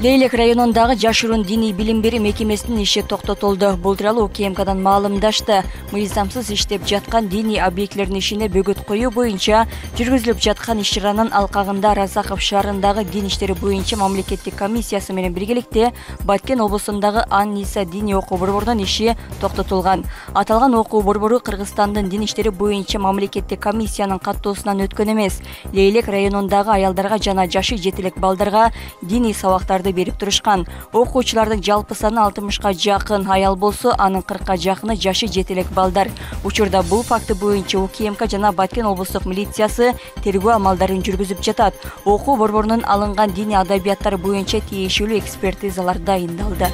Leйлек районундагы жашыруун диний билим берүү мекемесинин иши токтотулду. Бул тууралуу УКМКдан маалымдашты. Мыйзамсыз иштеп жаткан диний объектлердин ишине бөгөт коюу боюнча жүргүзүлүп жаткан иш-чаранын алкагында Разаков шаарындагы дин иштери боюнча мамлекеттик комиссиясы менен биргеликте Баткен облусундагы Ан-Ниса диний окуу борборунун иши токтотулган. Аталган окуу борбору Кыргызстандын дин иштери боюнча мамлекеттик комиссиянын каттоосунан өткөн эмес. Leylek районундагы аялдарга жана жашы жетилек балдарга диний сабактарды берип турушкан. Окуучулардын жалпы саны 60га жакын, аял болсо анын 40га жакыны жашы жетилек балдар. Учурда бул факты боюнча УКМК жана Баткен облустук милициясы тергөө амалдарын жүргүзүп жатат. Окуу борборунун алынган диний адабияттар боюнча тиешелүү экспертизалар дайындалды.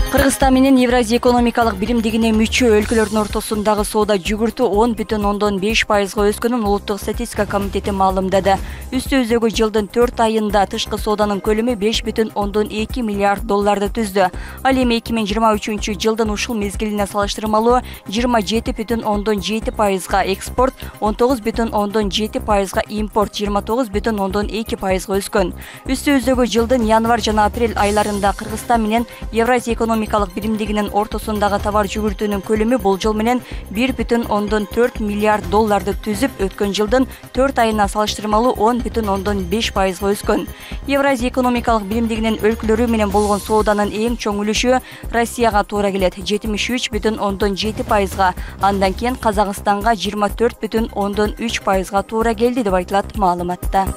Кыргызстан менен Евразия экономикалык биримдигине мүчө өлкөлөрдүн ортосундагы соода жүгүртүү 10,5%га өскөнүн Улуттук статистика комитети маалымдады. Үстү-үзөгү жылдын 4 айында тышкы сооданын көлөмү 5,2 миллиард долларды түздү. Ал эми 2023 жылдын ушул мезгилине салыштырмалуу 27,7%га экспорт, 19,7%га импорт, 29,2%га өскөн. Үстү-үзөгү жылдын январь жана апрель айларында Кыргызстан менен Евразия экономикалык биримдигинин ортосундагы товар жүгүртүүнүн көлөмү болжол менен 1,4 миллиард долларды түзүп, өткөн жылдын 4 айына салыштырмалуу 10,5%га өскөн. Евразия экономикалык биримдигинин өлкөлөрү менен болгон сооданын эң чоң үлүшү Россияга туура келет, 73,7%га, андан кийин Казакстанга 24,3%га туура келди деп айтылат маалыматта.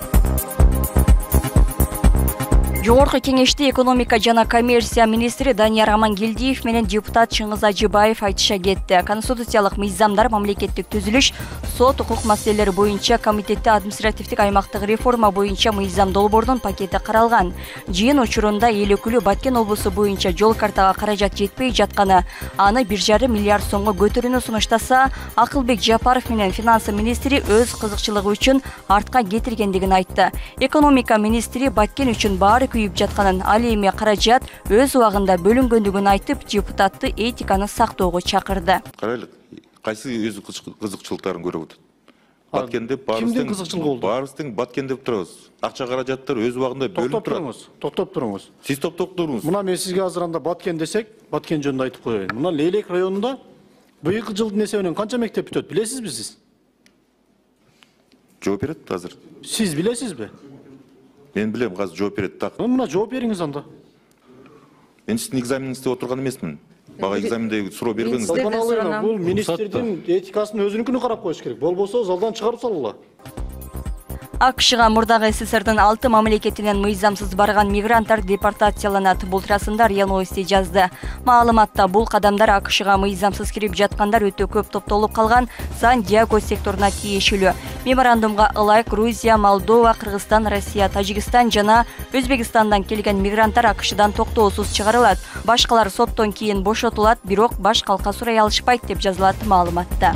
Жогорку кеңеште экономика жана коммерция министри Данияр Амангелдиев менен депутат Чыңгыз Ажыбаев айтыша кетти. Конституциялык мыйзамдар, мамлекеттик түзүлүш, сот, укук маселелери боюнча комитетте административдик аймактык реформа боюнча мыйзам долбоордун пакети каралган. Жыйын учурунда эл өкүлү Баткен облусу боюнча жол картага каражат жетпей жатканы, аны 1,5 миллиард сомго көтөрүүнү сунуштаса, Акылбек Жапаров менен финансы министри өз кызыкчылыгы үчүн артка кетиргендигин айтты. Экономика министри Баткен үчүн баары күйүп жатканын, ал эми каражат өз убагында бөлүнгөндүгүн айтып, депутатты этиканы сактоого чакырды. Карайлык, кайсы өз кызыкчылыктарын көрүп атат? Баткенде баарыбыздын Баткенде турабыз. Акча каражаттар өз убагында бөлүнүп турат. Токтоп туруңуз. Сиз токтоп туруңуз. Мына мен сизге азыр анда Баткен десек, Баткен жөнүндө айтып коеюн. Мына Leylek районунда быйылкы жылдын эсебинен канча мектеп бүтөт, билесизби сиз? Жооп берет азыр. Сиз билесизби? Мен билем, азыр жооп берет так. Мына жооп бериңиз анда. Мен сиздин экзамениңизди отурган эмесмин. Бага экзамендеги суроо бербеңиз. Бул министрдин этикасынын өзүнүкүнү карап коюш керек. Болбосо залдан чыгарып салгыла. АКШга мурдагы СССРдин 6 мамлекетинен мыйзамсыз барган мигранттар депортацияланат. Бул туурасында РИА Новости жазды. Маалыматта бул кадамдар АКШга мыйзамсыз кирип жаткандар өтө көп топтолуп калган Сан-Диего секторуна тиешелүү. Меморандумга ылайык Грузия, Молдова, Кыргызстан, Россия, Тажикстан жана Өзбекстандан келген мигранттар АКШдан токтоосуз чыгарылат. Башкалар соттон кийин бошотулат, бирок баш калка сурай алышпайт деп жазылат маалыматта.